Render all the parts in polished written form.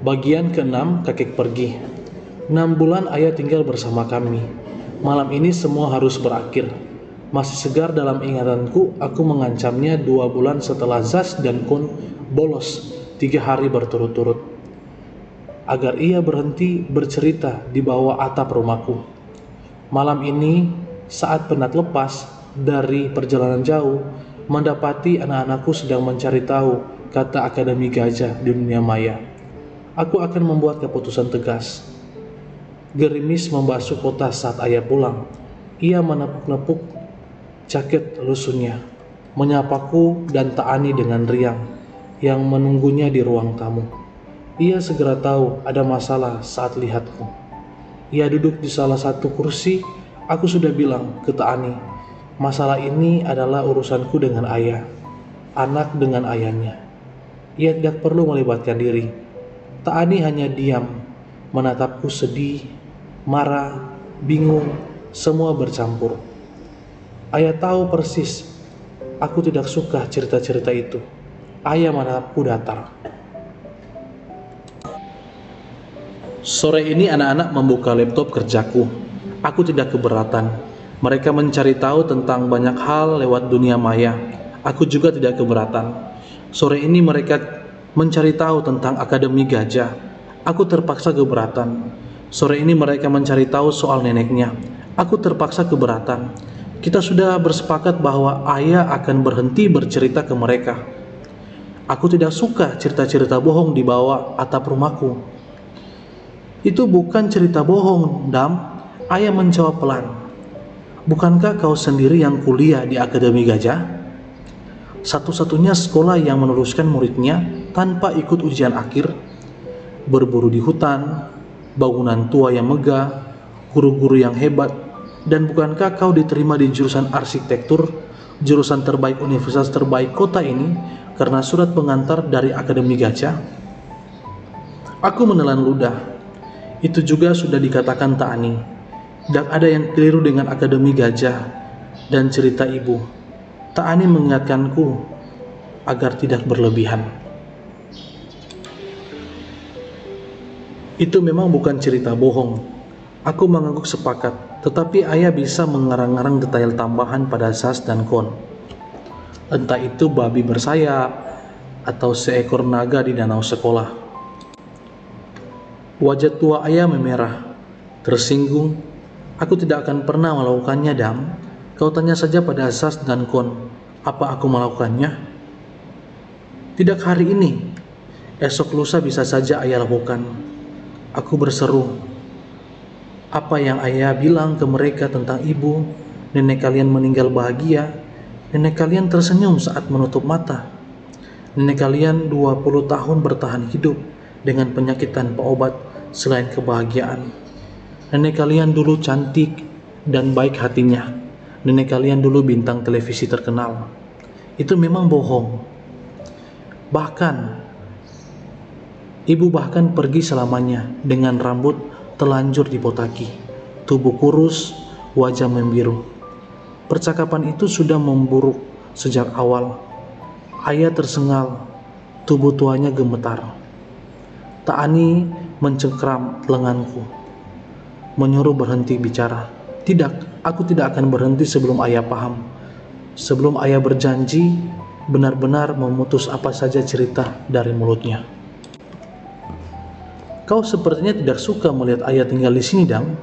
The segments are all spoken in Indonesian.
Bagian ke-6, kakek pergi. 6 bulan ayah tinggal bersama kami. Malam ini semua harus berakhir. Masih segar dalam ingatanku, aku mengancamnya 2 bulan setelah Zaz dan Kun bolos 3 hari berturut-turut, agar ia berhenti bercerita di bawah atap rumahku. Malam ini, saat penat lepas dari perjalanan jauh, mendapati anak-anakku sedang mencari tahu kata Akademi Gajah di dunia maya. Aku akan membuat keputusan tegas. Gerimis membasuh kota saat ayah pulang. Ia menepuk-nepuk jaket lusuhnya, menyapaku dan Ta'ani dengan riang yang menunggunya di ruang tamu. Ia segera tahu ada masalah saat lihatku. Ia duduk di salah satu kursi. Aku sudah bilang ke Ta'ani, masalah ini adalah urusanku dengan ayah, anak dengan ayahnya. Ia tidak perlu melibatkan diri. Ta'ani hanya diam, menatapku sedih, marah, bingung, semua bercampur. Ayah tahu persis, aku tidak suka cerita-cerita itu. Ayah menatapku datar. Sore ini anak-anak membuka laptop kerjaku. Aku tidak keberatan. Mereka mencari tahu tentang banyak hal lewat dunia maya. Aku juga tidak keberatan. Sore ini mereka mencari tahu tentang Akademi Gajah. Aku terpaksa keberatan. Sore ini mereka mencari tahu soal neneknya. Aku terpaksa keberatan. Kita sudah bersepakat bahwa ayah akan berhenti bercerita ke mereka. Aku tidak suka cerita-cerita bohong di bawah atap rumahku. Itu bukan cerita bohong, Dam. Ayah menjawab pelan. Bukankah kau sendiri yang kuliah di Akademi Gajah? Satu-satunya sekolah yang meneruskan muridnya tanpa ikut ujian akhir, berburu di hutan, bangunan tua yang megah, guru-guru yang hebat. Dan bukankah kau diterima di jurusan arsitektur, jurusan terbaik universitas terbaik kota ini, karena surat pengantar dari Akademi Gajah? Aku menelan ludah. Itu juga sudah dikatakan Ta'ani. Tidak ada yang keliru dengan Akademi Gajah dan cerita ibu. Ta'ani mengingatkanku agar tidak berlebihan. Itu memang bukan cerita bohong. Aku mengangguk sepakat, tetapi ayah bisa mengarang-arang detail tambahan pada Zaz dan Kon. Entah itu babi bersayap atau seekor naga di danau sekolah. Wajah tua ayah memerah, tersinggung. Aku tidak akan pernah melakukannya, Dam. Kau tanya saja pada Zaz dan Kon, apa aku melakukannya? Tidak hari ini. Esok lusa bisa saja ayah lakukan. Aku berseru. Apa yang ayah bilang ke mereka tentang ibu, nenek kalian meninggal bahagia, nenek kalian tersenyum saat menutup mata. Nenek kalian 20 tahun bertahan hidup dengan penyakit tanpa obat selain kebahagiaan. Nenek kalian dulu cantik dan baik hatinya. Nenek kalian dulu bintang televisi terkenal. Itu memang bohong. Bahkan, ibu bahkan pergi selamanya dengan rambut telanjur dibotaki, tubuh kurus, wajah membiru. Percakapan itu sudah memburuk sejak awal. Ayah tersengal, tubuh tuanya gemetar. Ta'ani mencengkram lenganku, menyuruh berhenti bicara. Tidak, aku tidak akan berhenti sebelum ayah paham. Sebelum ayah berjanji benar-benar memutus apa saja cerita dari mulutnya. Kau sepertinya tidak suka melihat ayah tinggal di sini, Dam.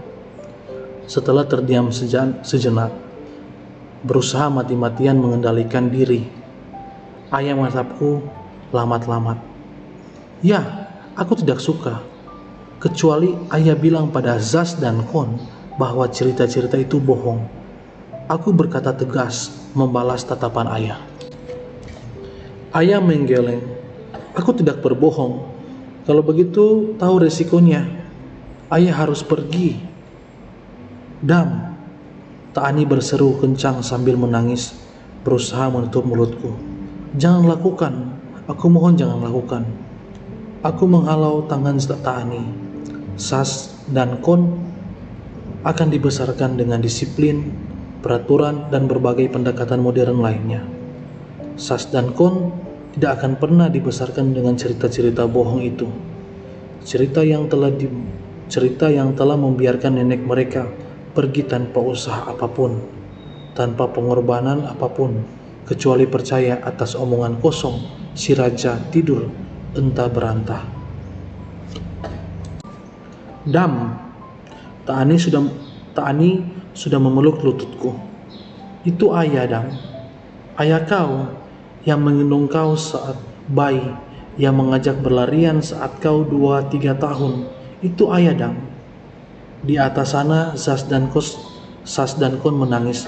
Setelah terdiam sejenak, berusaha mati-matian mengendalikan diri, ayah menatapku lamat-lamat. Ya, aku tidak suka. Kecuali ayah bilang pada Zaz dan Kon bahwa cerita-cerita itu bohong. Aku berkata tegas, membalas tatapan ayah. Ayah menggeleng. Aku tidak berbohong. Kalau begitu, tahu resikonya. Ayah harus pergi. Dam, Ta'ani berseru kencang sambil menangis, berusaha menutup mulutku. Jangan lakukan. Aku mohon jangan lakukan. Aku menghalau tangan Ta'ani. Zaz dan Kon akan dibesarkan dengan disiplin, peraturan, dan berbagai pendekatan modern lainnya. Zaz dan Kon tidak akan pernah dibesarkan dengan cerita-cerita bohong itu. cerita yang telah membiarkan nenek mereka pergi tanpa usaha apapun, tanpa pengorbanan apapun, kecuali percaya atas omongan kosong si raja tidur entah berantah. Dam, Ta'ani sudah memeluk lututku. Itu ayah, Dam. Ayah kau yang menggendong kau saat bayi, yang mengajak berlarian saat kau 2-3 tahun. Itu ayah, Dam. Di atas sana Sas dan Kon menangis,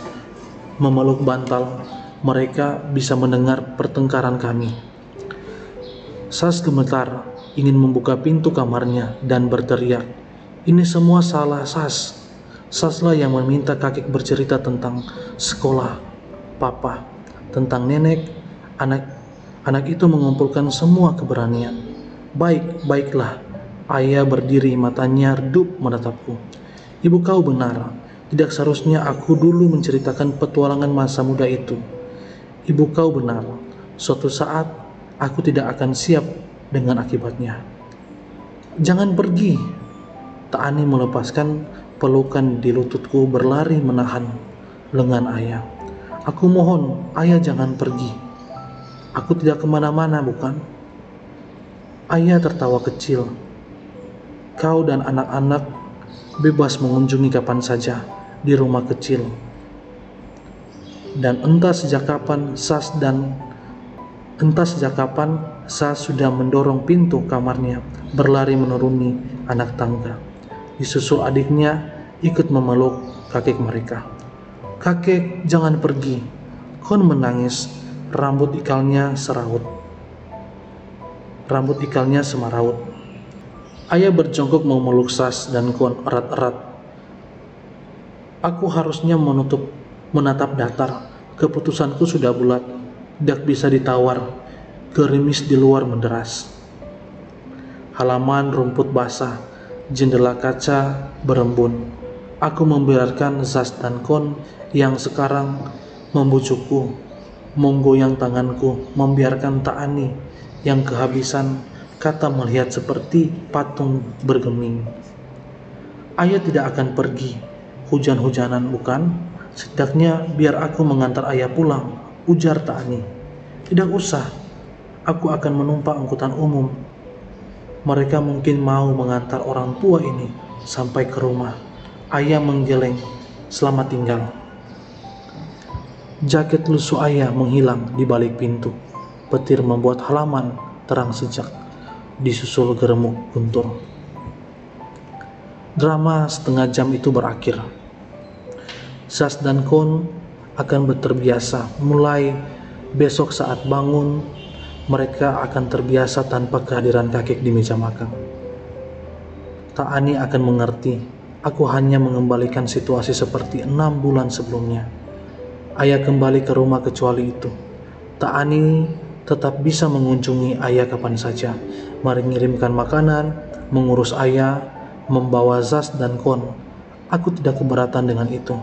memeluk bantal. Mereka bisa mendengar pertengkaran kami. Sas gemetar, ingin membuka pintu kamarnya dan berteriak, "Ini semua salah Sas. Saslah yang meminta kakek bercerita tentang sekolah, papa, tentang nenek." Anak itu mengumpulkan semua keberanian. Baiklah. Ayah berdiri, matanya redup menatapku. Ibu kau benar. Tidak seharusnya aku dulu menceritakan petualangan masa muda itu. Ibu kau benar. Suatu saat aku tidak akan siap dengan akibatnya. Jangan pergi. Ta'ani melepaskan pelukan di lututku, berlari menahan lengan ayah. Aku mohon, ayah jangan pergi. Aku tidak kemana-mana, bukan? Ayah tertawa kecil. Kau dan anak-anak bebas mengunjungi kapan saja di rumah kecil. Dan entah sejak kapan Sas sudah mendorong pintu kamarnya, berlari menuruni anak tangga. Disusul adiknya ikut memeluk kakek mereka. Kakek, jangan pergi. Kon menangis, rambut ikalnya semaraut. Ayah berjongkok memeluk Sas dan Kon erat-erat. Aku harusnya menatap datar. Keputusanku sudah bulat, tidak bisa ditawar. Gerimis di luar menderas. Halaman rumput basah, jendela kaca berembun. Aku membiarkan Sas dan Kon yang sekarang membujukku, menggoyang tanganku, membiarkan Ta'ani yang kehabisan kata melihat seperti patung bergeming. Ayah tidak akan pergi, hujan-hujanan bukan? Setidaknya biar aku mengantar ayah pulang, ujar Ta'ani. Tidak usah, aku akan menumpang angkutan umum. Mereka mungkin mau mengantar orang tua ini sampai ke rumah. Ayah menggeleng, selamat tinggal. Jaket lusuh ayah menghilang di balik pintu. Petir membuat halaman terang sejak, disusul geremuk guntur. Drama setengah jam itu berakhir. Sas dan Kon akan terbiasa. Mulai besok saat bangun, mereka akan terbiasa tanpa kehadiran kakek di meja makan. Ta'ani akan mengerti. Aku hanya mengembalikan situasi seperti 6 bulan sebelumnya. Ayah kembali ke rumah kecuali itu. Ta'ani tetap bisa mengunjungi ayah kapan saja, mengirimkan makanan, mengurus ayah, membawa Zas dan Kon. Aku tidak keberatan dengan itu.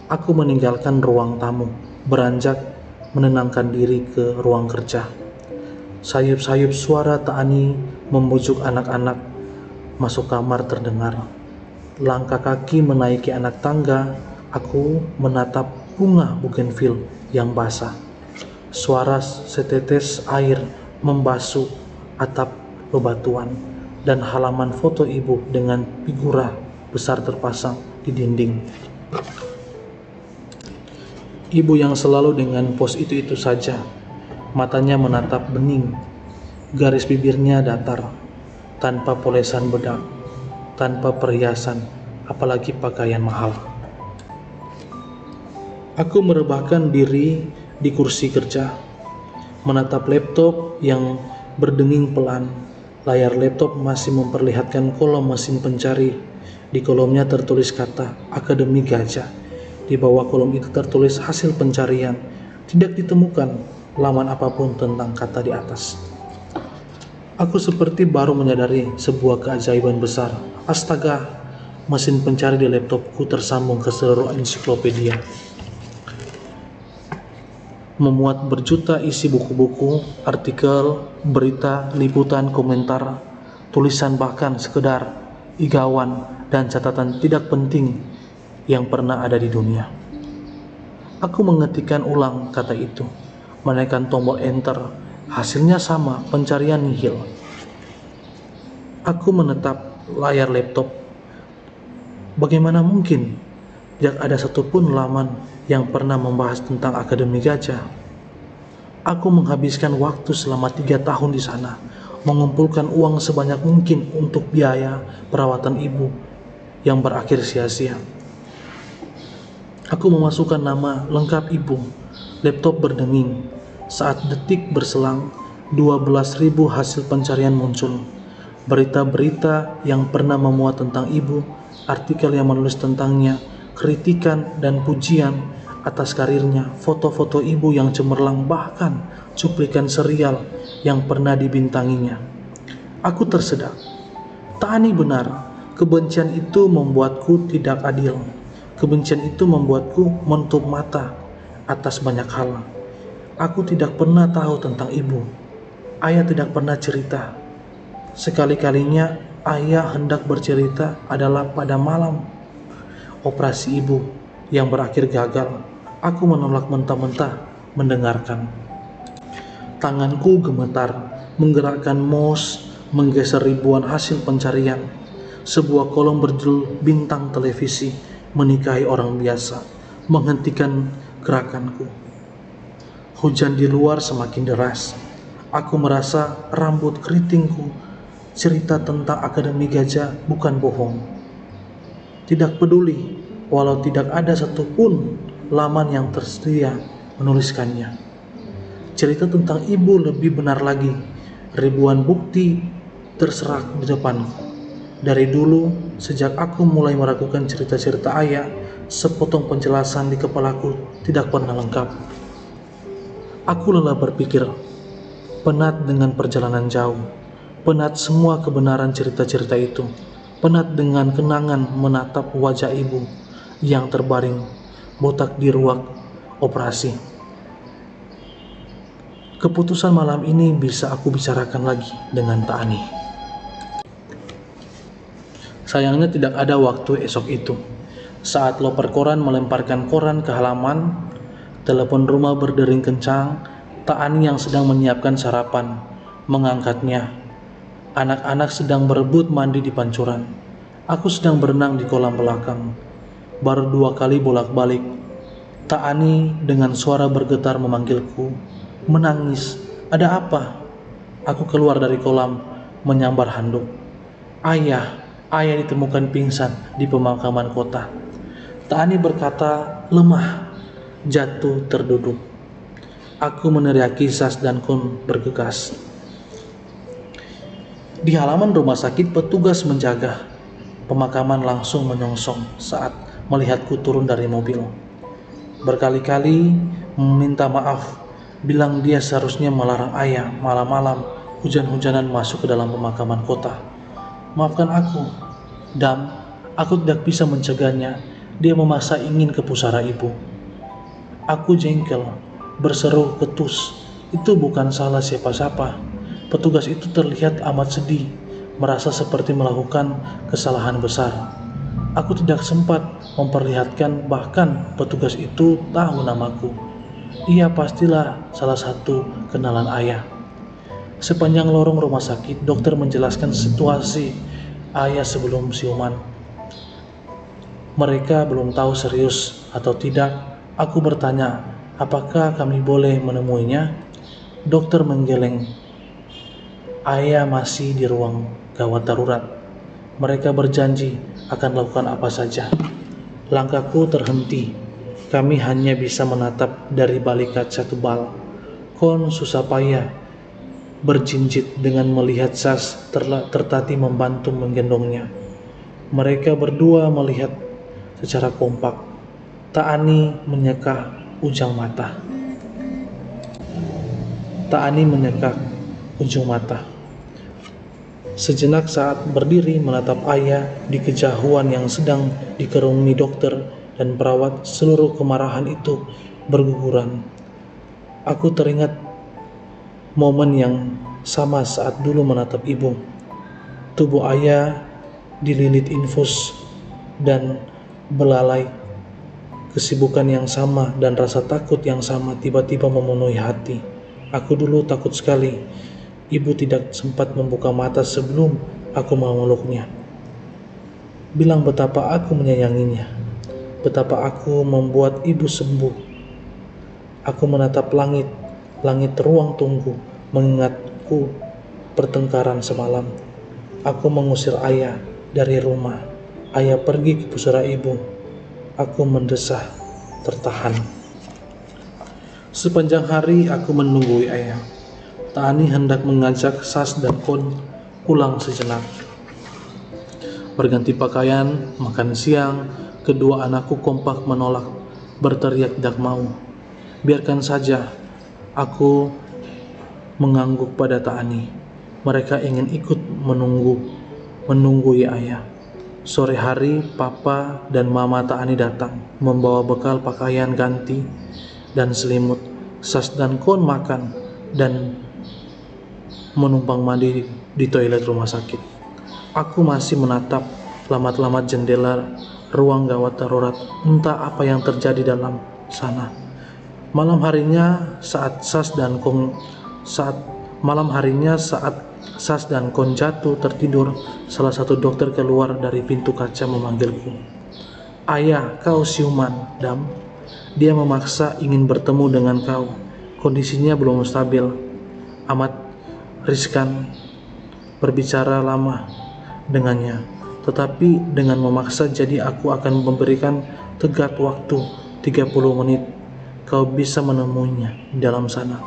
Aku meninggalkan ruang tamu, beranjak menenangkan diri ke ruang kerja. Sayup-sayup suara Ta'ani membujuk anak-anak masuk kamar terdengar. Langkah kaki menaiki anak tangga. Aku menatap bunga bougainville yang basah. Suara setetes air membasuh atap bebatuan, dan halaman foto ibu dengan figura besar terpasang di dinding. Ibu yang selalu dengan pos itu-itu saja, matanya menatap bening, garis bibirnya datar, tanpa polesan bedak, tanpa perhiasan, apalagi pakaian mahal. Aku merebahkan diri di kursi kerja, menatap laptop yang berdenging pelan. Layar laptop masih memperlihatkan kolom mesin pencari. Di kolomnya tertulis kata Akademi Gajah. Di bawah kolom itu tertulis hasil pencarian. Tidak ditemukan laman apapun tentang kata di atas. Aku seperti baru menyadari sebuah keajaiban besar. Astaga, mesin pencari di laptopku tersambung ke seluruh ensiklopedia. Memuat berjuta isi buku-buku, artikel, berita, liputan, komentar, tulisan bahkan sekedar igawan dan catatan tidak penting yang pernah ada di dunia. Aku mengetikkan ulang kata itu, menekan tombol enter, hasilnya sama, pencarian nihil. Aku menatap layar laptop. Bagaimana mungkin tidak ada satupun laman yang pernah membahas tentang Akademi Gajah? Aku menghabiskan waktu selama 3 tahun di sana, mengumpulkan uang sebanyak mungkin untuk biaya perawatan ibu yang berakhir sia-sia. Aku memasukkan nama lengkap ibu. Laptop berdenging. Saat detik berselang, 12.000 hasil pencarian muncul. Berita-berita yang pernah memuat tentang ibu, artikel yang menulis tentangnya, kritikan dan pujian atas karirnya, foto-foto ibu yang cemerlang, bahkan cuplikan serial yang pernah dibintanginya. Aku tersedak. Tani benar, kebencian itu membuatku tidak adil. Kebencian itu membuatku menutup mata atas banyak hal. Aku tidak pernah tahu tentang ibu. Ayah tidak pernah cerita. Sekali-kalinya ayah hendak bercerita adalah pada malam operasi ibu yang berakhir gagal. Aku menolak mentah-mentah mendengarkan. Tanganku gemetar, menggerakkan mouse, menggeser ribuan hasil pencarian. Sebuah kolom berjudul bintang televisi menikahi orang biasa menghentikan gerakanku. Hujan di luar semakin deras. Aku merasa rambut keritingku. Cerita tentang Akademi Gajah bukan bohong. Tidak peduli walau tidak ada satupun laman yang tersedia menuliskannya. Cerita tentang ibu lebih benar lagi. Ribuan bukti terserak di depanku. Dari dulu, sejak aku mulai meragukan cerita-cerita ayah, sepotong penjelasan di kepalaku tidak pernah lengkap. Aku lelah berpikir, penat dengan perjalanan jauh, penat semua kebenaran cerita-cerita itu, penat dengan kenangan menatap wajah ibu yang terbaring botak di ruang operasi. Keputusan malam ini bisa aku bicarakan lagi dengan Taani. Sayangnya tidak ada waktu esok itu. Saat loper koran melemparkan koran ke halaman, telepon rumah berdering kencang. Taani yang sedang menyiapkan sarapan mengangkatnya. Anak-anak sedang berebut mandi di pancuran. Aku sedang berenang di kolam belakang. Baru 2 kali bolak-balik. Taani dengan suara bergetar memanggilku, menangis. Ada apa? Aku keluar dari kolam, menyambar handuk. Ayah ditemukan pingsan di pemakaman kota. Taani berkata lemah, jatuh terduduk. Aku meneriaki Sas dan Kun bergegas. Di halaman rumah sakit petugas menjaga. Pemakaman langsung menyongsong saat melihatku turun dari mobil. Berkali-kali meminta maaf, bilang dia seharusnya melarang ayah malam-malam hujan-hujanan masuk ke dalam pemakaman kota. Maafkan aku, Dam, aku tidak bisa mencegahnya. Dia memaksa ingin ke pusara ibu. Aku jengkel, berseru ketus. Itu bukan salah siapa-siapa. Petugas itu terlihat amat sedih, merasa seperti melakukan kesalahan besar. Aku tidak sempat memperlihatkan, bahkan petugas itu tahu namaku. Ia pastilah salah satu kenalan ayah. Sepanjang lorong rumah sakit, dokter menjelaskan situasi ayah sebelum siuman. Mereka belum tahu serius atau tidak. Aku bertanya, apakah kami boleh menemuinya? Dokter menggeleng. Ayah masih di ruang gawat darurat. Mereka berjanji akan melakukan apa saja. Langkahku terhenti. Kami hanya bisa menatap dari balik kaca tebal. Kon susah payah berjinjit dengan melihat Sas tertatih membantu menggendongnya. Mereka berdua melihat secara kompak. Taani menyeka ujung mata. Sejenak saat berdiri menatap ayah di kejauhan yang sedang dikerumuni dokter dan perawat, seluruh kemarahan itu berguguran. Aku teringat momen yang sama saat dulu menatap ibu. Tubuh ayah dililit infus dan belalai. Kesibukan yang sama dan rasa takut yang sama tiba-tiba memenuhi hati. Aku dulu takut sekali. Ibu tidak sempat membuka mata sebelum aku memeluknya. Bilang betapa aku menyayanginya, betapa aku membuat ibu sembuh. Aku menatap langit, langit ruang tunggu, mengingatku pertengkaran semalam. Aku mengusir ayah dari rumah. Ayah pergi ke pusara ibu. Aku mendesah, tertahan. Sepanjang hari aku menunggu ayah. Tani hendak mengajak Sas dan Kon pulang sejenak. Berganti pakaian, makan siang, kedua anakku kompak menolak, berteriak tidak mau. Biarkan saja, aku mengangguk pada Tani. Mereka ingin ikut menunggu ya ayah. Sore hari, papa dan mama Tani datang, membawa bekal pakaian ganti dan selimut. Sas dan Kon makan dan menumpang mandi di toilet rumah sakit. Aku masih menatap lamat-lamat jendela ruang gawat darurat, entah apa yang terjadi dalam sana. Malam harinya saat Sas dan Kon jatuh tertidur, salah satu dokter keluar dari pintu kaca memanggilku. Ayah, kau siuman, Dam. Dia memaksa ingin bertemu dengan kau. Kondisinya belum stabil. Amat riskan berbicara lama dengannya. Tetapi dengan memaksa, jadi aku akan memberikan tenggat waktu 30 menit. Kau bisa menemuinya di dalam sana.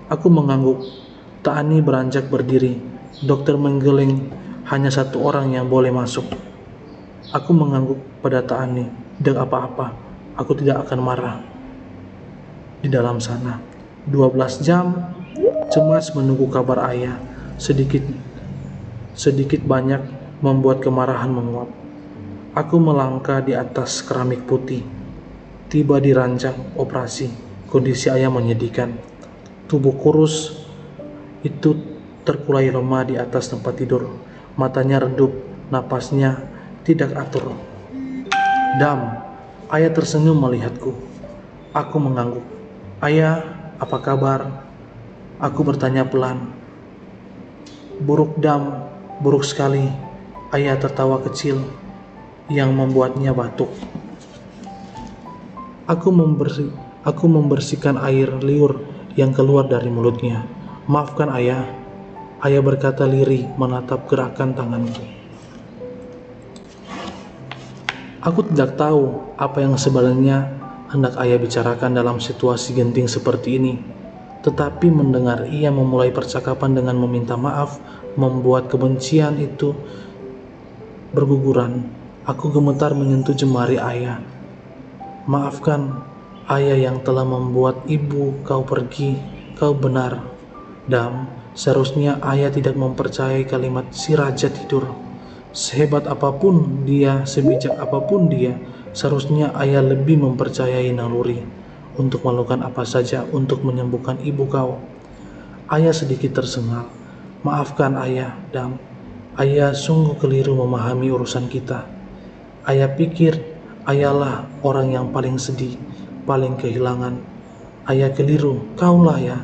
Aku mengangguk. Tani beranjak berdiri. Dokter menggeleng. Hanya satu orang yang boleh masuk. Aku mengangguk pada Tani. Tidak apa-apa. Aku tidak akan marah. Di dalam sana 12 jam cemas menunggu kabar ayah. Sedikit banyak membuat kemarahan menguap. Aku melangkah di atas keramik putih. Tiba di ranjang operasi. Kondisi ayah menyedihkan. Tubuh kurus itu terkulai lemah di atas tempat tidur. Matanya redup, napasnya tidak atur. Dam, ayah tersenyum melihatku. Aku mengangguk. Ayah, apa kabar? Aku bertanya pelan. Buruk, Dam, buruk sekali. Ayah tertawa kecil yang membuatnya batuk. Aku membersihkan air liur yang keluar dari mulutnya. Maafkan ayah. Ayah berkata lirih menatap gerakan tanganku. Aku tidak tahu apa yang sebenarnya hendak ayah bicarakan dalam situasi genting seperti ini. Tetapi mendengar ia memulai percakapan dengan meminta maaf, membuat kebencian itu berguguran. Aku gemetar menyentuh jemari ayah. Maafkan ayah yang telah membuat ibu kau pergi. Kau benar, Dam. Seharusnya ayah tidak mempercayai kalimat si raja tidur. Sehebat apapun dia, sebijak apapun dia, seharusnya ayah lebih mempercayai naluri untuk melakukan apa saja untuk menyembuhkan ibu kau. Ayah sedikit tersengal. Maafkan ayah, Dam. Ayah sungguh keliru memahami urusan kita. Ayah pikir ayahlah orang yang paling sedih, paling kehilangan. Ayah keliru, kaulah ya.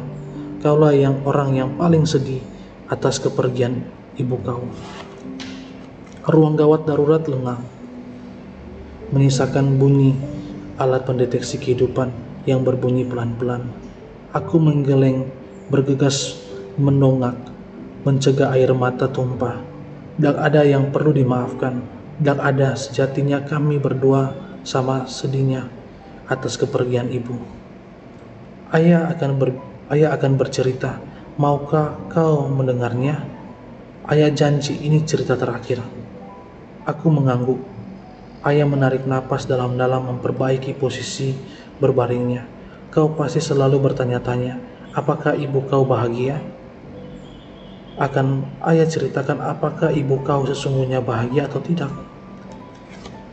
Kaulah yang orang yang paling sedih atas kepergian ibu kau. Ruang gawat darurat lengang, menyisakan bunyi alat pendeteksi kehidupan yang berbunyi pelan-pelan. Aku menggeleng, bergegas mendongak, mencegah air mata tumpah. Tidak ada yang perlu dimaafkan. Tidak ada, sejatinya kami berdua sama sedihnya atas kepergian ibu. Ayah akan bercerita. Maukah kau mendengarnya? Ayah janji ini cerita terakhir. Aku mengangguk. Ayah menarik napas dalam-dalam memperbaiki posisi berbaringnya. Kau pasti selalu bertanya-tanya, apakah ibu kau bahagia? Akan ayah ceritakan apakah ibu kau sesungguhnya bahagia atau tidak?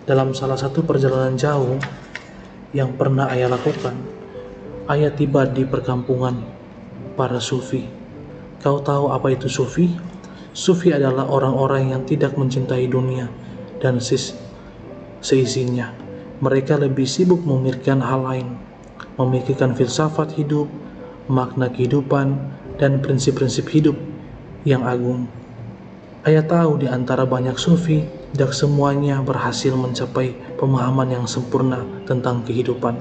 Dalam salah satu perjalanan jauh yang pernah ayah lakukan, ayah tiba di perkampungan para sufi. Kau tahu apa itu sufi? Sufi adalah orang-orang yang tidak mencintai dunia dan seisinya. Mereka lebih sibuk memikirkan hal lain, memikirkan filsafat hidup, makna kehidupan, dan prinsip-prinsip hidup yang agung. Ayah tahu di antara banyak sufi, tidak semuanya berhasil mencapai pemahaman yang sempurna tentang kehidupan.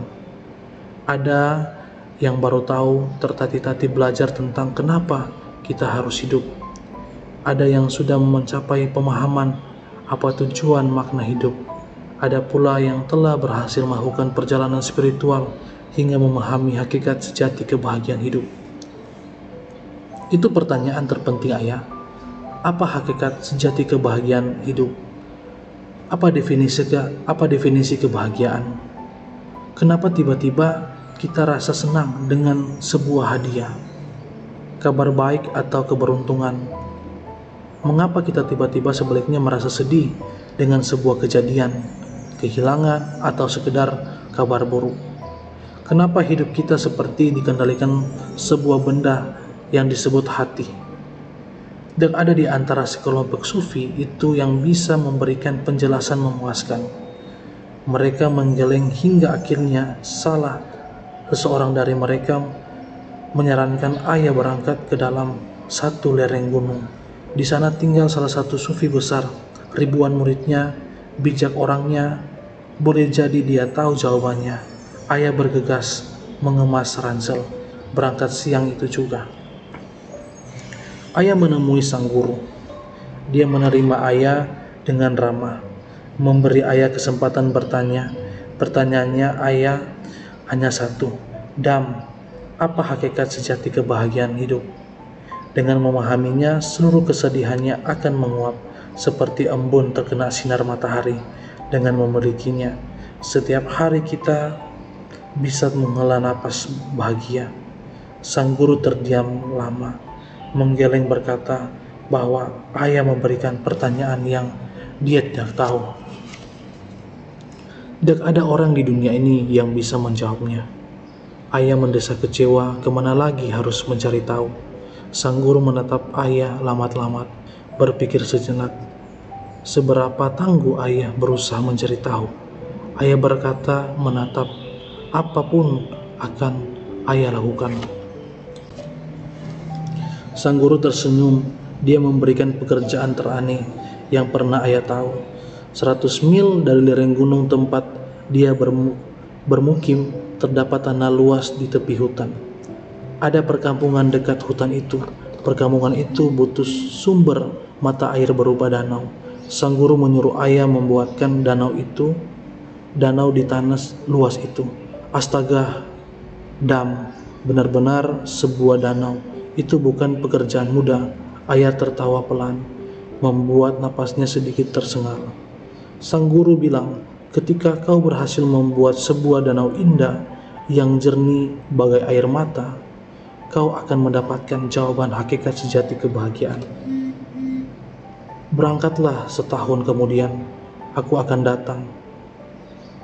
Ada yang baru tahu tertatih-tatih belajar tentang kenapa kita harus hidup. Ada yang sudah mencapai pemahaman apa tujuan makna hidup. Ada pula yang telah berhasil melakukan perjalanan spiritual hingga memahami hakikat sejati kebahagiaan hidup. Itu pertanyaan terpenting ayah. Apa hakikat sejati kebahagiaan hidup? Apa definisi kebahagiaan? Kenapa tiba-tiba kita rasa senang dengan sebuah hadiah, kabar baik atau keberuntungan? Mengapa kita tiba-tiba sebaliknya merasa sedih dengan sebuah kejadian, kehilangan, atau sekedar kabar buruk? Kenapa hidup kita seperti dikendalikan sebuah benda yang disebut hati? Dan ada di antara sekelompok sufi itu yang bisa memberikan penjelasan memuaskan. Mereka menggeleng hingga akhirnya salah seseorang dari mereka menyarankan ayah berangkat ke dalam satu lereng gunung. Di sana tinggal salah satu sufi besar, ribuan muridnya, bijak orangnya. Boleh jadi dia tahu jawabannya. Ayah bergegas mengemas ransel, berangkat siang itu juga. Ayah menemui sang guru. Dia menerima ayah dengan ramah, memberi ayah kesempatan bertanya. Pertanyaannya ayah hanya satu, Dam, apa hakikat sejati kebahagiaan hidup? Dengan memahaminya, seluruh kesedihannya akan menguap seperti embun terkena sinar matahari. Dengan memilikinya, setiap hari kita bisa menghela napas bahagia. Sang guru terdiam lama, menggeleng berkata bahwa ayah memberikan pertanyaan yang dia tidak tahu. Tidak ada orang di dunia ini yang bisa menjawabnya. Ayah mendesah kecewa, kemana lagi harus mencari tahu. Sang guru menatap ayah lamat-lamat, berpikir sejenak. Seberapa tangguh ayah berusaha mencari tahu. Ayah berkata menatap, apapun akan ayah lakukan. Sang guru tersenyum. Dia memberikan pekerjaan teraneh yang pernah ayah tahu. 100 mil dari lereng gunung tempat dia bermukim terdapat tanah luas di tepi hutan. Ada perkampungan dekat hutan itu. Perkampungan itu butuh sumber mata air berupa danau. Sang guru menyuruh ayah membuatkan danau di tanah luas itu. Astaga, Dam, benar-benar sebuah danau. Itu bukan pekerjaan mudah. Ayah tertawa pelan, membuat napasnya sedikit tersengal. Sang guru bilang, ketika kau berhasil membuat sebuah danau indah yang jernih bagai air mata, kau akan mendapatkan jawaban hakikat sejati kebahagiaan. Berangkatlah setahun kemudian, aku akan datang.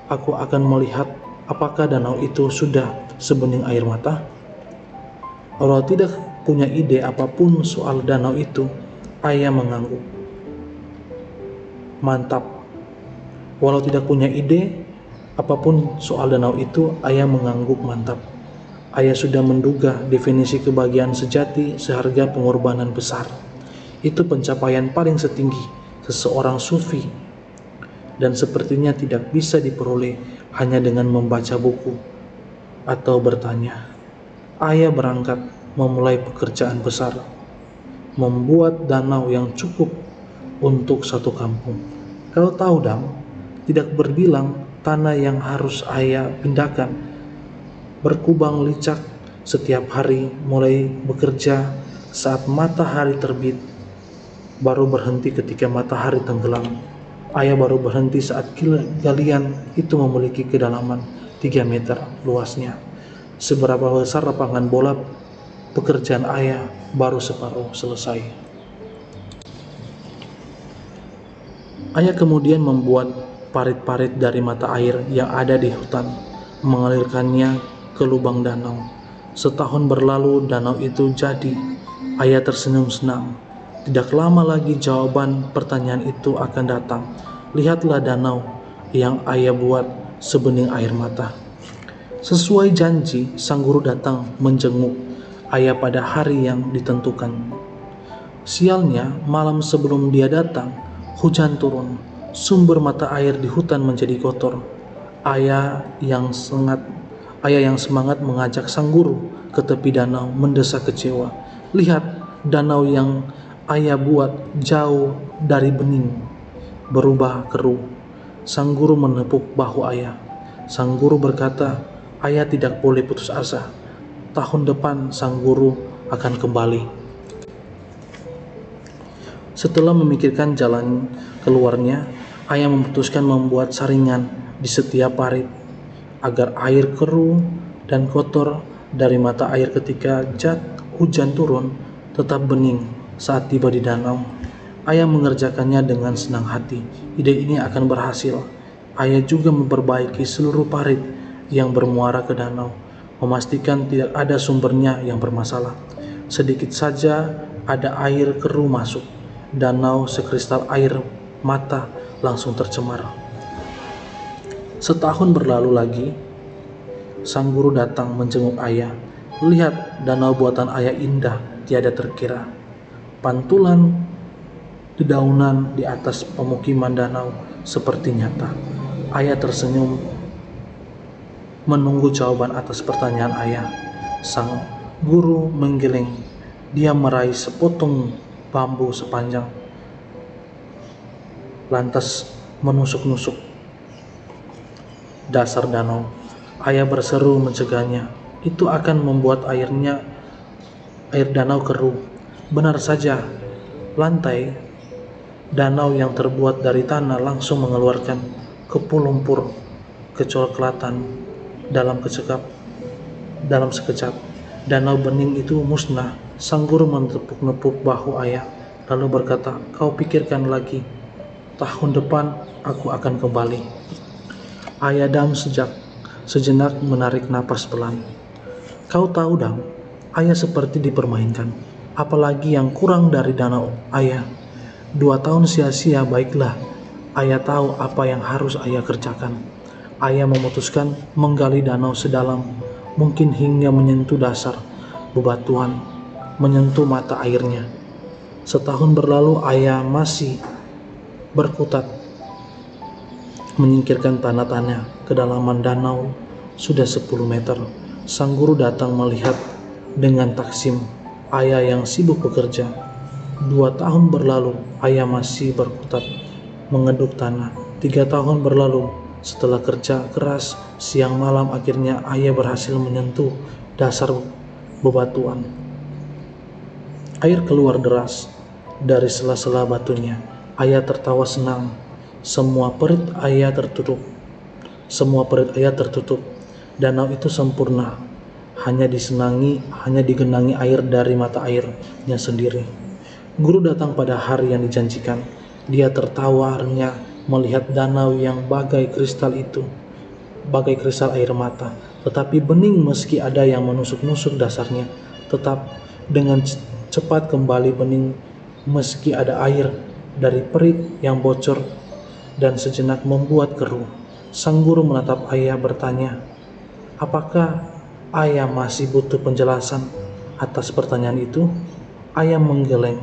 Aku akan melihat apakah danau itu sudah sebening air mata. Walau tidak punya ide apapun soal danau itu, ayah mengangguk. Mantap. Walau tidak punya ide apapun soal danau itu, ayah mengangguk mantap. Ayah sudah menduga definisi kebahagiaan sejati seharga pengorbanan besar. Itu pencapaian paling setinggi seseorang sufi, dan sepertinya tidak bisa diperoleh hanya dengan membaca buku atau bertanya. Ayah berangkat memulai pekerjaan besar, membuat danau yang cukup untuk satu kampung. Kau tahu, Dam, tidak berbilang tanah yang harus ayah pindahkan. Berkubang licak setiap hari, mulai bekerja saat matahari terbit, baru berhenti ketika matahari tenggelam. Ayah baru berhenti saat galian itu memiliki kedalaman 3 meter luasnya. Seberapa besar lapangan bola, pekerjaan ayah baru separuh selesai. Ayah kemudian membuat parit-parit dari mata air yang ada di hutan, mengalirkannya ke lubang danau. Setahun berlalu, danau itu jadi. Ayah tersenyum senang. Tidak lama lagi jawaban pertanyaan itu akan datang. Lihatlah danau yang ayah buat sebening air mata. Sesuai janji, sang guru datang menjenguk ayah pada hari yang ditentukan. Sialnya, malam sebelum dia datang, hujan turun. Sumber mata air di hutan menjadi kotor. Ayah yang semangat mengajak sang guru ke tepi danau mendesak kecewa. Lihat, danau yang ayah buat jauh dari bening berubah keruh. Sang guru menepuk bahu ayah. Sang guru berkata, ayah tidak boleh putus asa. Tahun depan sang guru akan kembali. Setelah memikirkan jalan keluarnya, ayah memutuskan membuat saringan di setiap parit agar air keruh dan kotor dari mata air ketika hujan turun tetap bening saat tiba di danau. Ayah mengerjakannya dengan senang hati. Ide ini akan berhasil. Ayah juga memperbaiki seluruh parit yang bermuara ke danau, memastikan tidak ada sumbernya yang bermasalah. Sedikit saja ada air keruh masuk. Danau sekristal air mata langsung tercemar. Setahun berlalu lagi, sang guru datang menjenguk ayah. Lihat, danau buatan ayah indah tiada terkira. Pantulan dedaunan di atas pemukiman danau seperti nyata. Ayah tersenyum menunggu jawaban atas pertanyaan ayah. Sang guru menggeleng. Dia meraih sepotong bambu sepanjang, lantas menusuk-nusuk dasar danau. Ayah berseru mencegahnya. Itu akan membuat air danau keruh. Benar saja, lantai danau yang terbuat dari tanah langsung mengeluarkan kepup lumpur kecoklatan dalam sekejap. Danau bening itu musnah. Sang guru menepuk-nepuk bahu ayah, lalu berkata, kau pikirkan lagi. Tahun depan aku akan kembali. Ayah Dam sejenak menarik napas pelan. Kau tahu Dam, ayah seperti dipermainkan. Apalagi yang kurang dari danau ayah. 2 tahun sia-sia. Baiklah, ayah tahu apa yang harus ayah kerjakan. Ayah memutuskan menggali danau sedalam mungkin hingga menyentuh dasar bebatuan, menyentuh mata airnya. Setahun berlalu, ayah masih berkutat menyingkirkan tanah-tanah. Kedalaman danau sudah 10 meter. Sang guru datang melihat dengan taksim. Ayah yang sibuk bekerja. 2 tahun berlalu, ayah masih berkutat mengeduk tanah. 3 tahun berlalu, setelah kerja keras siang malam, akhirnya ayah berhasil menyentuh dasar bebatuan. Air keluar deras dari sela-sela batunya. Ayah tertawa senang. Semua perut ayah tertutup. Danau itu sempurna. Hanya digenangi air dari mata airnya sendiri. Guru datang pada hari yang dijanjikan. Dia tertawa renyah melihat danau yang bagai kristal air mata, tetapi bening meski ada yang menusuk-nusuk dasarnya. Tetap dengan cepat kembali bening meski ada air dari perit yang bocor dan sejenak membuat keruh. Sang guru menatap ayah bertanya, apakah ayah masih butuh penjelasan atas pertanyaan itu? Ayah menggeleng.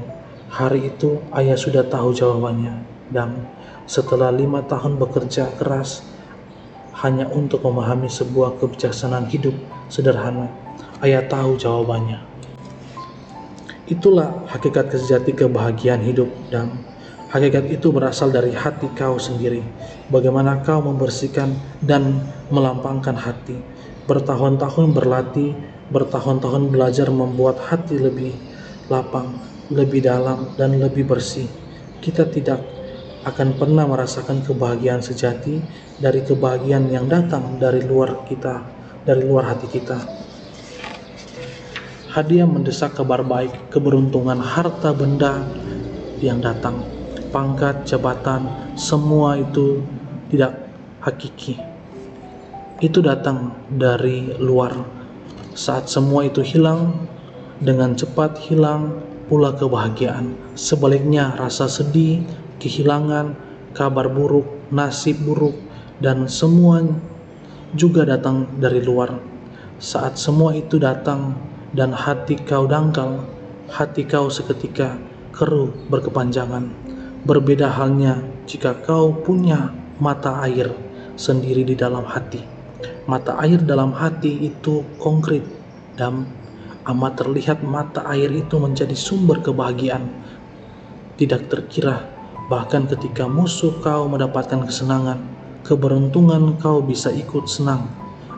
Hari itu ayah sudah tahu jawabannya. Dan setelah 5 tahun bekerja keras hanya untuk memahami sebuah kebijaksanaan hidup sederhana, ayah tahu jawabannya. Itulah hakikat sejati kebahagiaan hidup, dan hakikat itu berasal dari hati kau sendiri. Bagaimana kau membersihkan dan melampangkan hati. Bertahun-tahun berlatih, bertahun-tahun belajar membuat hati lebih lapang, lebih dalam, dan lebih bersih. Kita tidak akan pernah merasakan kebahagiaan sejati dari kebahagiaan yang datang dari luar hati kita. Hadiah mendesak kabar baik, keberuntungan, harta benda yang datang, pangkat, jabatan, semua itu tidak hakiki. Itu datang dari luar. Saat semua itu hilang, dengan cepat hilang, pula kebahagiaan. Sebaliknya, rasa sedih, kehilangan, kabar buruk, nasib buruk, dan semua juga datang dari luar. Saat semua itu datang dan hati kau dangkal, hati kau seketika keruh berkepanjangan. Berbeda halnya jika kau punya mata air sendiri di dalam hati. Mata air dalam hati itu konkret dan amat terlihat. Mata air itu menjadi sumber kebahagiaan tidak terkira. Bahkan ketika musuh kau mendapatkan kesenangan, keberuntungan, kau bisa ikut senang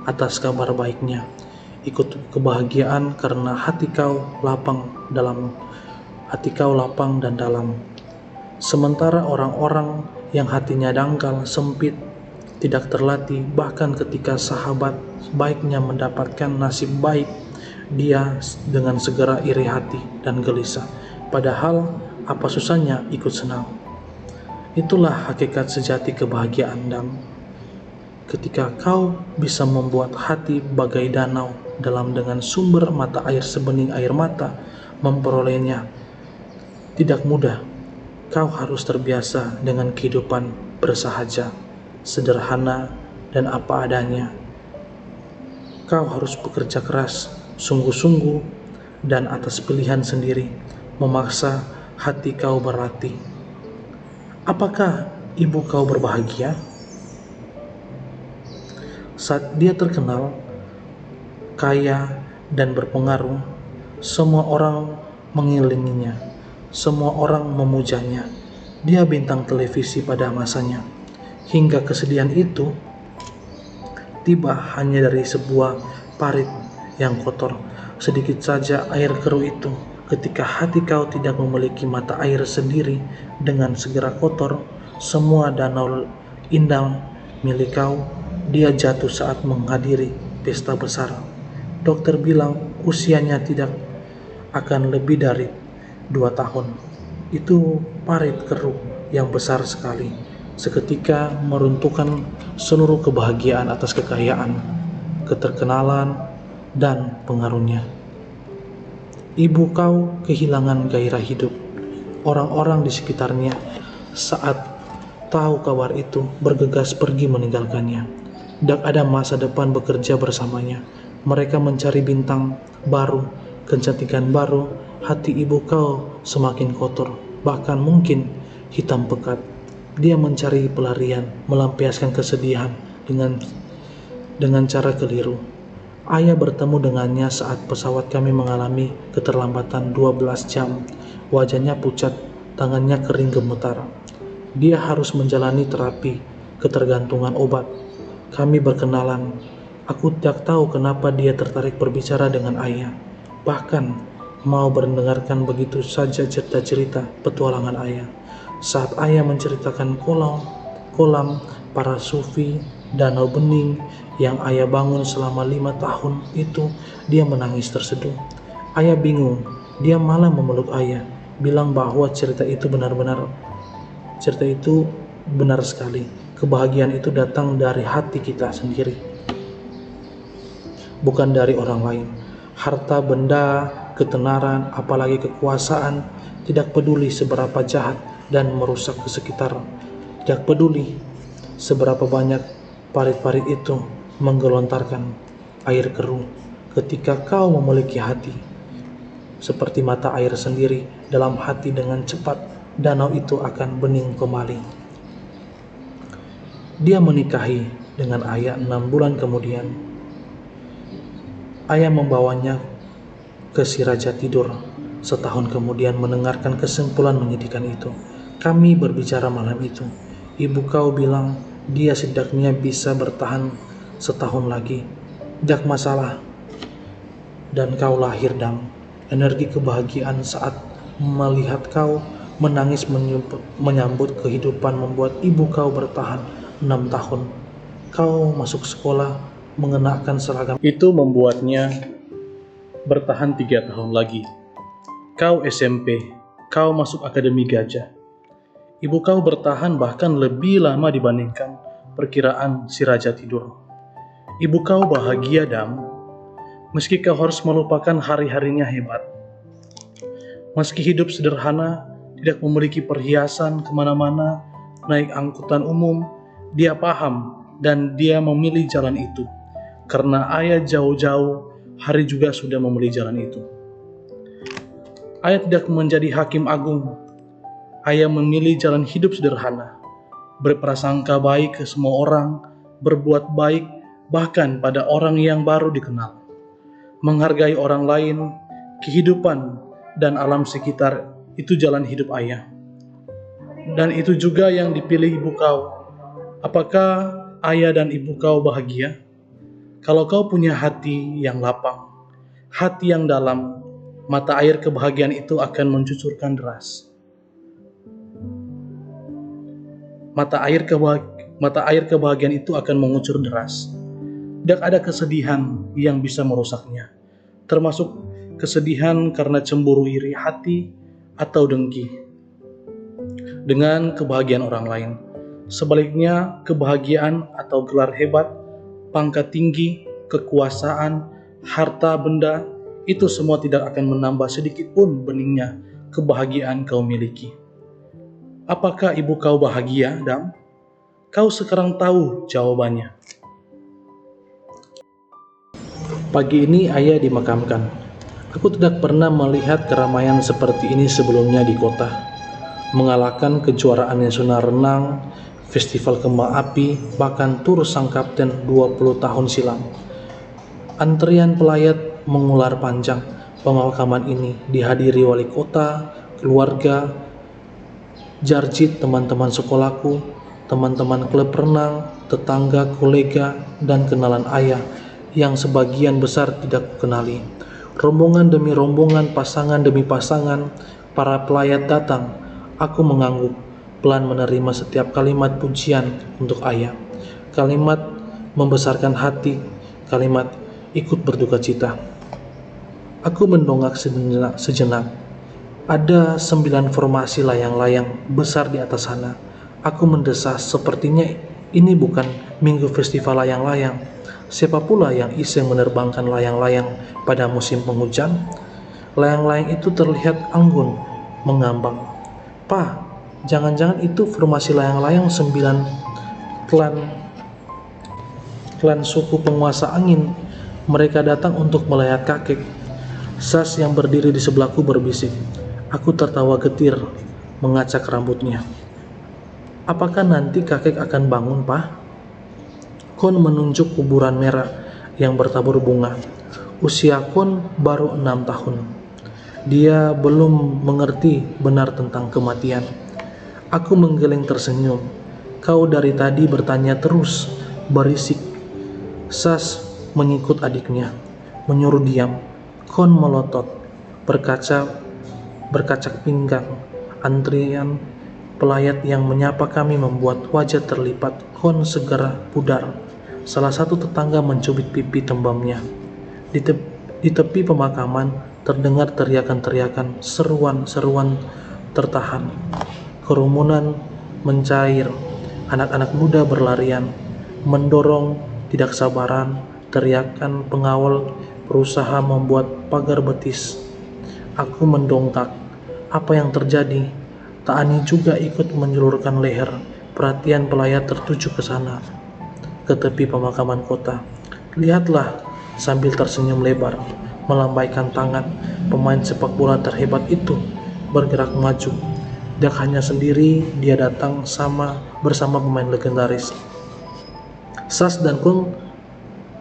atas kabar baiknya, ikut kebahagiaan karena hati kau lapang dan dalam. Sementara orang-orang yang hatinya dangkal, sempit, tidak terlatih, bahkan ketika sahabat baiknya mendapatkan nasib baik, dia dengan segera iri hati dan gelisah. Padahal apa susahnya ikut senang? Itulah hakikat sejati kebahagiaan, dan ketika kau bisa membuat hati bagai danau dalam dengan sumber mata air sebening air mata, memperolehnya tidak mudah. Kau harus terbiasa dengan kehidupan bersahaja, sederhana, dan apa adanya. Kau harus bekerja keras, sungguh-sungguh, dan atas pilihan sendiri, memaksa hati kau berlatih. Apakah ibu kau berbahagia? Saat dia terkenal, kaya, dan berpengaruh, semua orang mengelilinginya, semua orang memujanya. Dia bintang televisi pada masanya. Hingga kesedihan itu tiba hanya dari sebuah parit yang kotor. Sedikit saja air keruh itu. Ketika hati kau tidak memiliki mata air sendiri, dengan segera kotor. Semua danau indah milik kau. Dia jatuh saat menghadiri pesta besar. Dokter bilang usianya tidak akan lebih dari 2 tahun. Itu parit keruh yang besar sekali, seketika meruntuhkan seluruh kebahagiaan atas kekayaan, keterkenalan, dan pengaruhnya. Ibu kau kehilangan gairah hidup. Orang-orang di sekitarnya saat tahu kabar itu bergegas pergi meninggalkannya. Tidak ada masa depan bekerja bersamanya. Mereka mencari bintang baru, kecantikan baru. Hati ibu kau semakin kotor, bahkan mungkin hitam pekat. Dia mencari pelarian, melampiaskan kesedihan dengan cara keliru. Ayah bertemu dengannya saat pesawat kami mengalami keterlambatan 12 jam. Wajahnya pucat, tangannya kering gemetar. Dia harus menjalani terapi ketergantungan obat. Kami berkenalan. Aku tidak tahu kenapa dia tertarik berbicara dengan ayah. Bahkan mau mendengarkan begitu saja cerita-cerita petualangan ayah. Saat ayah menceritakan kolam para sufi, danau bening yang ayah bangun selama 5 tahun itu, dia menangis terseduh. Ayah bingung. Dia malah memeluk ayah, bilang bahwa cerita itu benar sekali. Kebahagiaan itu datang dari hati kita sendiri, bukan dari orang lain. Harta benda, ketenaran, apalagi kekuasaan, tidak peduli seberapa jahat dan merusak ke sekitar. Tidak peduli seberapa banyak parit-parit itu menggelontarkan air keruh. Ketika kau memiliki hati seperti mata air sendiri dalam hati, dengan cepat danau itu akan bening kembali. Dia menikahi dengan ayah 6 bulan kemudian. Ayah membawanya ke si Raja Tidur. Setahun kemudian mendengarkan kesimpulan menyedihkan itu. Kami berbicara malam itu. Ibu kau bilang dia setidaknya bisa bertahan setahun lagi. Tidak masalah. Dan kau lahir, Dam. Energi kebahagiaan saat melihat kau menangis menyambut kehidupan membuat ibu kau bertahan 6 tahun. Kau masuk sekolah mengenakan seragam. Itu membuatnya bertahan 3 tahun lagi. Kau SMP, kau masuk Akademi Gajah. Ibu kau bertahan bahkan lebih lama dibandingkan perkiraan si Raja Tidur. Ibu kau bahagia, Dam, meski kau harus melupakan hari-harinya hebat. Meski hidup sederhana, tidak memiliki perhiasan kemana-mana, naik angkutan umum, dia paham dan dia memilih jalan itu. Karena ayah jauh-jauh hari juga sudah memilih jalan itu. Ayah tidak menjadi hakim agung. Ayah memilih jalan hidup sederhana, berprasangka baik ke semua orang, berbuat baik bahkan pada orang yang baru dikenal, menghargai orang lain, kehidupan, dan alam sekitar. Itu jalan hidup ayah. Dan itu juga yang dipilih ibu kau. Apakah ayah dan ibu kau bahagia? Kalau kau punya hati yang lapang, hati yang dalam, mata air kebahagiaan itu akan mencucurkan deras. Mata air kebahagiaan itu akan mengucur deras. Tidak ada kesedihan yang bisa merusaknya, termasuk kesedihan karena cemburu iri hati atau dengki dengan kebahagiaan orang lain. Sebaliknya, kebahagiaan atau gelar hebat, pangkat tinggi, kekuasaan, harta benda, itu semua tidak akan menambah sedikit pun beningnya kebahagiaan kau miliki. Apakah ibu kau bahagia, Dam? Kau sekarang tahu jawabannya. Pagi ini ayah dimakamkan. Aku tidak pernah melihat keramaian seperti ini sebelumnya di kota. Mengalahkan kejuaraan nasional renang, festival kembang api, bahkan tur sang kapten 20 tahun silam. Antrian pelayat mengular panjang. Pemakaman ini dihadiri wali kota, keluarga, jarjit teman-teman sekolahku, teman-teman klub renang, tetangga, kolega, dan kenalan ayah yang sebagian besar tidak kukenali. Rombongan demi rombongan, pasangan demi pasangan, para pelayat datang. Aku mengangguk, pelan menerima setiap kalimat pujian untuk ayah. Kalimat membesarkan hati, kalimat ikut berduka cita. Aku mendongak sejenak. Ada 9 formasi layang-layang besar di atas sana. Aku mendesah, sepertinya ini bukan minggu festival layang-layang. Siapa pula yang iseng menerbangkan layang-layang pada musim penghujan? Layang-layang itu terlihat anggun, mengambang. Pa, jangan-jangan itu formasi layang-layang 9 klan suku penguasa angin. Mereka datang untuk melayat kakek. Sas yang berdiri di sebelahku berbisik. Aku tertawa getir, mengacak rambutnya. Apakah nanti kakek akan bangun, Pa? Kon menunjuk kuburan merah yang bertabur bunga. Usia Kon baru 6 tahun. Dia belum mengerti benar tentang kematian. Aku menggeleng tersenyum. Kau dari tadi bertanya terus, berisik. Sas mengikut adiknya, menyuruh diam. Kon melotot, berkacak pinggang. Antrian pelayat yang menyapa kami membuat wajah terlipat. Kon segera pudar. Salah satu tetangga mencubit pipi tembamnya. Di tepi pemakaman terdengar teriakan-teriakan, seruan-seruan tertahan. Kerumunan mencair. Anak-anak muda berlarian, mendorong tidak sabaran. Teriakan pengawal berusaha membuat pagar betis. Aku mendongkak. Apa yang terjadi? Ta'ani juga ikut menjulurkan leher. Perhatian pelayat tertuju ke sana, ke tepi pemakaman kota. Lihatlah, sambil tersenyum lebar, melambaikan tangan, pemain sepak bola terhebat itu bergerak maju. Tidak hanya sendiri, dia datang bersama pemain legendaris. Sas dan Kun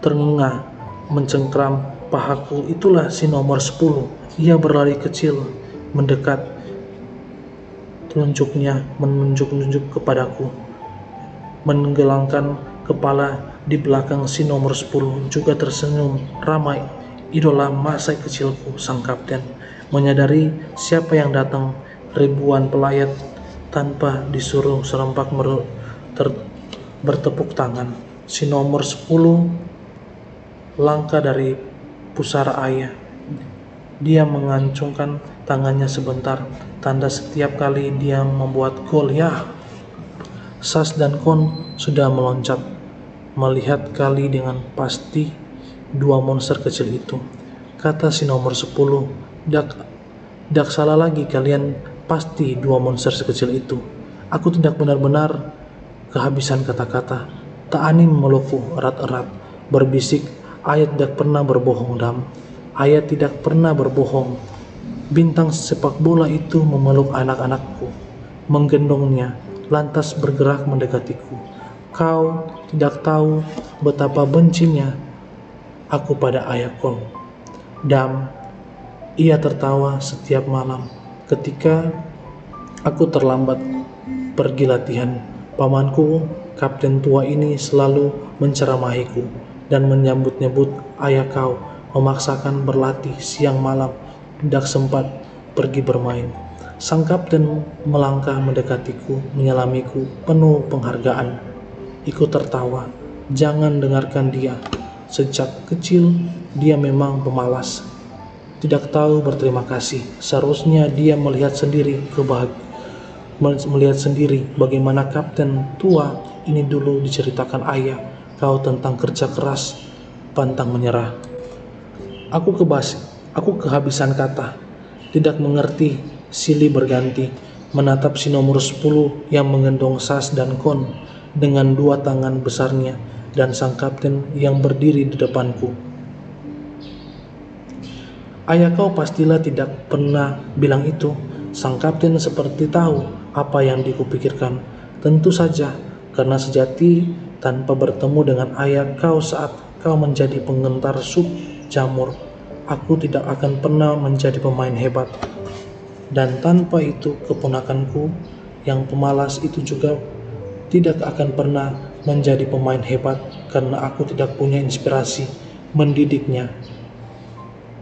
terengah, mencengkram pahaku. Itulah si nomor 10. Ia berlari kecil, mendekat. Telunjuknya menunjuk-nunjuk kepadaku, menenggelangkan kepala di belakang si nomor 10 juga tersenyum ramai. Idola masa kecilku, sang kapten, menyadari siapa yang datang. Ribuan pelayat tanpa disuruh serempak bertepuk tangan. Si nomor 10 langkah dari pusara ayah. Dia mengancungkan tangannya sebentar, tanda setiap kali dia membuat gol. Ya, Sas dan Kon sudah meloncat, melihat kali dengan pasti 2 monster kecil itu. Kata si nomor 10, Tidak salah lagi, kalian pasti dua monster sekecil itu. Aku tidak benar-benar kehabisan kata-kata. Tak Ani memelukku erat-erat, berbisik, ayah tidak pernah berbohong, Dam. Ayah tidak pernah berbohong. Bintang sepak bola itu memeluk anak-anakku, menggendongnya, lantas bergerak mendekatiku. Kau tidak tahu betapa bencinya aku pada ayahku. Dam, ia tertawa setiap malam ketika aku terlambat pergi latihan. Pamanku, kapten tua ini selalu menceramahiku dan menyambut-nyebut ayah kau memaksakan berlatih siang malam, tidak sempat pergi bermain. Sang kapten melangkah mendekatiku, menyelamiku penuh penghargaan. Ikut tertawa, jangan dengarkan dia. Sejak kecil dia memang pemalas, tidak tahu berterima kasih. Seharusnya dia melihat sendiri bagaimana kapten tua ini dulu diceritakan ayah kau tentang kerja keras, pantang menyerah. Aku kehabisan kata, tidak mengerti, silih berganti, menatap si nomor 10 yang menggendong sas dan kon dengan dua tangan besarnya dan sang kapten yang berdiri di depanku. Ayah kau pastilah tidak pernah bilang itu. Sang kapten seperti tahu apa yang dikupikirkan. Tentu saja, karena sejati tanpa bertemu dengan ayah kau saat kau menjadi pengentar sup jamur, aku tidak akan pernah menjadi pemain hebat. Dan tanpa itu keponakanku yang pemalas itu juga tidak akan pernah menjadi pemain hebat karena aku tidak punya inspirasi mendidiknya.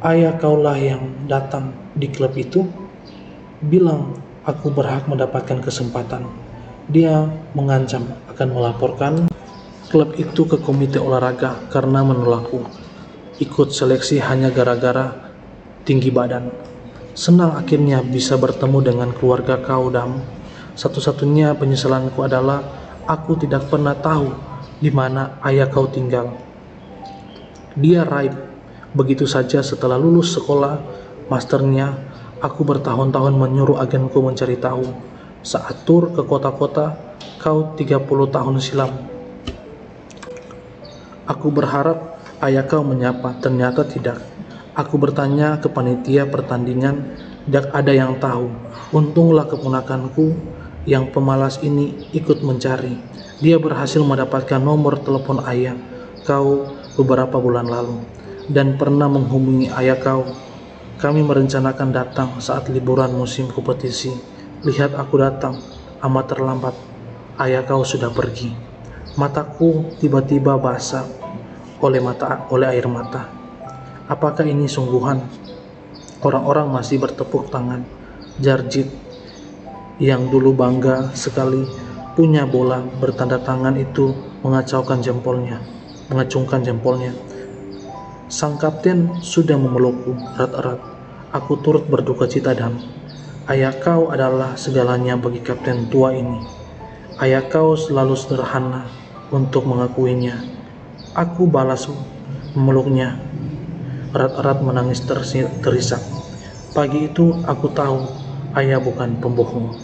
Ayah kaulah yang datang di klub itu, bilang aku berhak mendapatkan kesempatan. Dia mengancam akan melaporkan klub itu ke komite olahraga karena menolakku ikut seleksi hanya gara-gara tinggi badan. Senang akhirnya bisa bertemu dengan keluarga kau, Dam. Satu-satunya penyesalanku adalah aku tidak pernah tahu di mana ayah kau tinggal. Dia raib begitu saja setelah lulus sekolah masternya. Aku bertahun-tahun menyuruh agenku mencari tahu. Saat tur ke kota-kota kau 30 tahun silam, aku berharap ayah kau menyapa, ternyata tidak. Aku bertanya ke panitia pertandingan, tidak ada yang tahu. Untunglah keponakanku yang pemalas ini ikut mencari. Dia berhasil mendapatkan nomor telepon ayah kau beberapa bulan lalu dan pernah menghubungi ayah kau. Kami merencanakan datang saat liburan musim kompetisi. Lihat aku datang, amat terlambat. Ayah kau sudah pergi. Mataku tiba-tiba basah oleh air mata. Apakah ini sungguhan? Orang-orang masih bertepuk tangan. Jarjit yang dulu bangga sekali punya bola bertanda tangan itu mengacungkan jempolnya. Sang kapten sudah memelukku erat-erat. Aku turut berduka cita, Dam. Ayah kau adalah segalanya bagi kapten tua ini. Ayah kau selalu sederhana untuk mengakuinya. Aku balas memeluknya erat-erat, menangis terisak. Pagi itu aku tahu ayah bukan pembohong.